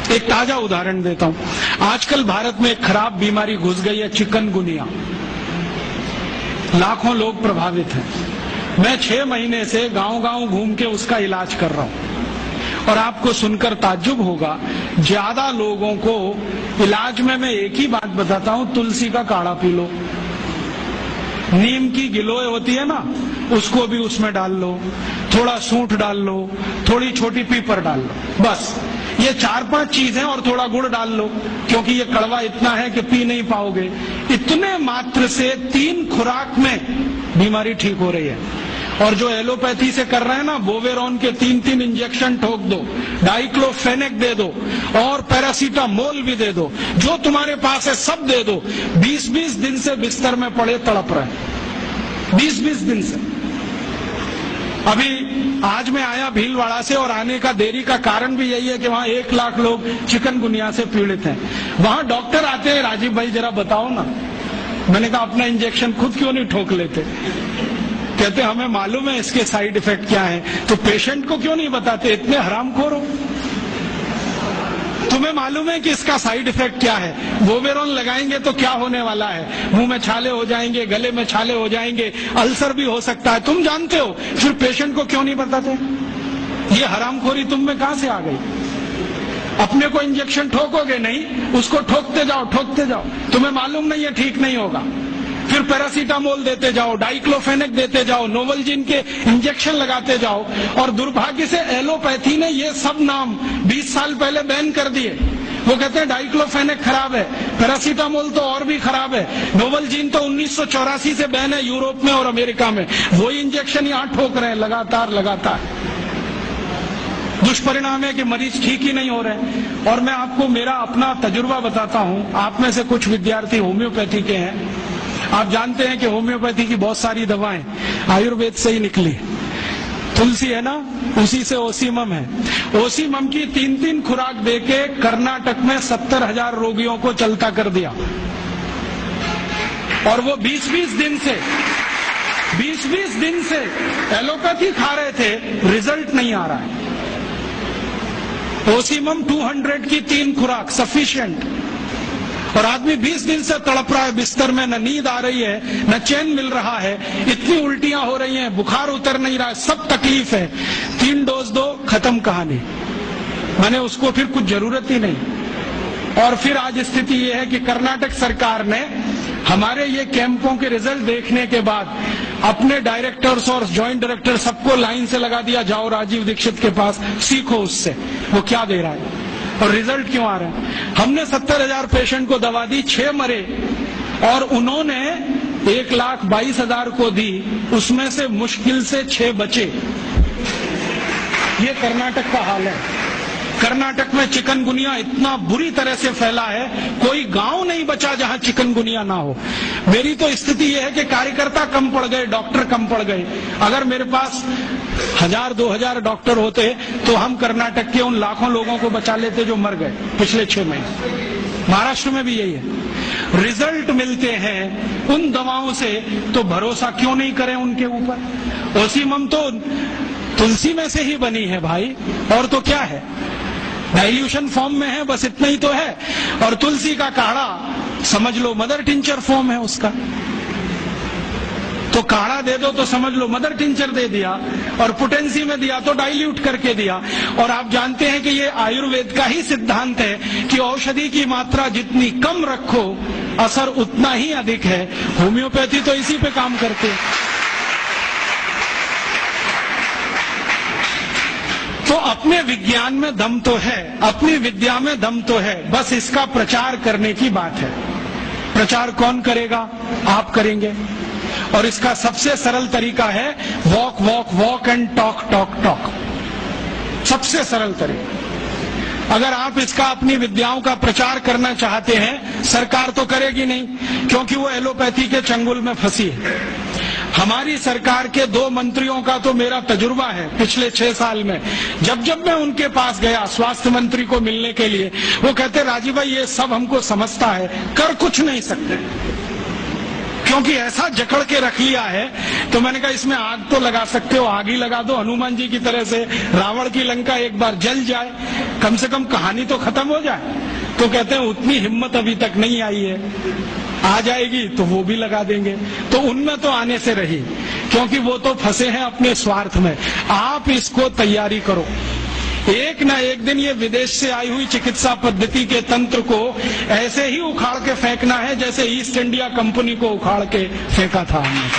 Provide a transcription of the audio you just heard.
एक ताजा उदाहरण देता हूं। आजकल भारत में एक खराब बीमारी घुस गई है, चिकनगुनिया। लाखों लोग प्रभावित हैं। मैं 6 महीने से गांव-गांव घूम के उसका इलाज कर रहा हूं और आपको सुनकर ताज्जुब होगा, ज्यादा लोगों को इलाज में मैं एक ही बात बताता हूं, तुलसी का काढ़ा पी लो, नीम की गिलोय होती है ना, उसको भी उसमें डाल लो, थोड़ा सूंठ डाल लो, थोड़ी छोटी पीपर डाल लो, बस ये 4-5 चीजें, और थोड़ा गुड़ डाल लो, क्योंकि ये कड़वा इतना है कि पी नहीं पाओगे। इतने मात्र से 3 खुराक में बीमारी ठीक हो रही है। और जो एलोपैथी से कर रहे हैं ना, बोवेरॉन के 3-3 इंजेक्शन ठोक दो, डाइक्लोफेनेक दे दो और पैरासीटामोल भी दे दो, जो तुम्हारे पास है सब दे दो। 20-20 दिन से बिस्तर में पड़े तड़प रहे, 20-20 दिन से। अभी आज मैं आया भीलवाड़ा से, और आने का देरी का कारण भी यही है कि वहां 1 लाख लोग चिकनगुनिया से पीड़ित हैं। वहां डॉक्टर आते हैं, राजीव भाई जरा बताओ ना। मैंने कहा अपना इंजेक्शन खुद क्यों नहीं ठोक लेते? कहते हमें मालूम है इसके साइड इफेक्ट क्या है। तो पेशेंट को क्यों नहीं बताते? इतने हरामखोर हो। तुम्हें मालूम है कि इसका साइड इफेक्ट क्या है? बोवेरॉन लगाएंगे तो क्या होने वाला है? मुंह में छाले हो जाएंगे, गले में छाले हो जाएंगे, अल्सर भी हो सकता है। तुम जानते हो, फिर पेशेंट को क्यों नहीं बताते? ये हरामखोरी तुम में कहां से आ गई? अपने को इंजेक्शन ठोकोगे नहीं, उसको ठोकते जाओ। तुम्हें मालूम नहीं है ठीक नहीं होगा, फिर पैरासीटामोल देते जाओ, डाइक्लोफेनेक देते जाओ, नोवलजीन के इंजेक्शन लगाते जाओ। और दुर्भाग्य से एलोपैथी ने ये सब नाम 20 साल पहले बैन कर दिए। वो कहते हैं डाइक्लोफेनेक खराब है, पैरासीटामोल तो और भी खराब है, नोवलजीन तो 1984 से बैन है यूरोप में और अमेरिका में। वही इंजेक्शन यहाँ ठोक रहे हैं लगातार। दुष्परिणाम है कि मरीज ठीक ही नहीं हो रहे। और मैं आपको मेरा अपना तजुर्बा बताता हूं। आप में से कुछ विद्यार्थी होम्योपैथी के हैं। आप जानते हैं कि होम्योपैथी की बहुत सारी दवाएं आयुर्वेद से ही निकली। तुलसी है ना, उसी से ओसीमम है। ओसीमम की 3-3 खुराक देके कर्नाटक में 70,000 रोगियों को चलता कर दिया। और वो 20-20 दिन से एलोपैथी खा रहे थे, रिजल्ट नहीं आ रहा है। ओसीमम 200 की 3 खुराक सफिशिएंट, और आदमी 20 दिन से तड़प रहा है बिस्तर में, न नींद आ रही है, न चैन मिल रहा है, इतनी उल्टियां हो रही हैं, बुखार उतर नहीं रहा है, सब तकलीफ है। 3 डोज दो, खत्म कहानी। मैंने उसको फिर कुछ जरूरत ही नहीं। और फिर आज स्थिति ये है कि कर्नाटक सरकार ने हमारे ये कैंपों के रिजल्ट देखने के बाद अपने डायरेक्टर्स और ज्वाइंट डायरेक्टर सबको लाइन से लगा दिया, जाओ राजीव दीक्षित के पास, सीखो उससे वो क्या दे रहा है और रिजल्ट क्यों आ रहा है। हमने 70,000 पेशेंट को दवा दी, 6 मरे, और उन्होंने 1,22,000 को दी, उसमें से मुश्किल से 6 बचे। ये कर्नाटक का हाल है। कर्नाटक में चिकनगुनिया इतना बुरी तरह से फैला है, कोई गांव नहीं बचा जहां चिकनगुनिया ना हो। मेरी तो स्थिति यह है कि कार्यकर्ता कम पड़ गए, डॉक्टर कम पड़ गए। अगर मेरे पास 1,000-2,000 डॉक्टर होते तो हम कर्नाटक के उन लाखों लोगों को बचा लेते जो मर गए पिछले 6 महीने। महाराष्ट्र में भी यही है। रिजल्ट मिलते हैं उन दवाओं से, तो भरोसा क्यों नहीं करें उनके ऊपर? ओसीमम तो तुलसी में से ही बनी है भाई, और तो क्या है, डाइल्यूशन फॉर्म में है, बस इतना ही तो है। और तुलसी का काढ़ा समझ लो मदर टिंचर फॉर्म है उसका। तो काढ़ा दे दो तो समझ लो मदर टिंचर दे दिया, और पोटेंसी में दिया तो डाइल्यूट करके दिया। और आप जानते हैं कि ये आयुर्वेद का ही सिद्धांत है कि औषधि की मात्रा जितनी कम रखो, असर उतना ही अधिक है। होम्योपैथी तो इसी पे काम करते हैं। तो अपने विज्ञान में दम तो है, अपनी विद्या में दम तो है, बस इसका प्रचार करने की बात है। प्रचार कौन करेगा? आप करेंगे। और इसका सबसे सरल तरीका है वॉक एंड टॉक। सबसे सरल तरीका। अगर आप इसका अपनी विद्याओं का प्रचार करना चाहते हैं, सरकार तो करेगी नहीं, क्योंकि वो एलोपैथी के चंगुल में फंसी है। हमारी सरकार के 2 मंत्रियों का तो मेरा तजुर्बा है पिछले 6 साल में। जब मैं उनके पास गया स्वास्थ्य मंत्री को मिलने के लिए, वो कहते राजीव भाई ये सब हमको समझता है, कर कुछ नहीं सकते। क्योंकि ऐसा जकड़ के रख लिया है। तो मैंने कहा इसमें आग तो लगा सकते हो, आग ही लगा दो, हनुमान जी की तरह से रावण की लंका एक बार जल जाए, कम से कम कहानी तो खत्म हो जाए। तो कहते हैं उतनी हिम्मत अभी तक नहीं आई है, आ जाएगी तो वो भी लगा देंगे। तो उनमें तो आने से रही, क्योंकि वो तो फंसे हैं अपने स्वार्थ में। आप इसको तैयारी करो, एक ना एक दिन ये विदेश से आई हुई चिकित्सा पद्धति के तंत्र को ऐसे ही उखाड़ के फेंकना है जैसे ईस्ट इंडिया कंपनी को उखाड़ के फेंका था हमने।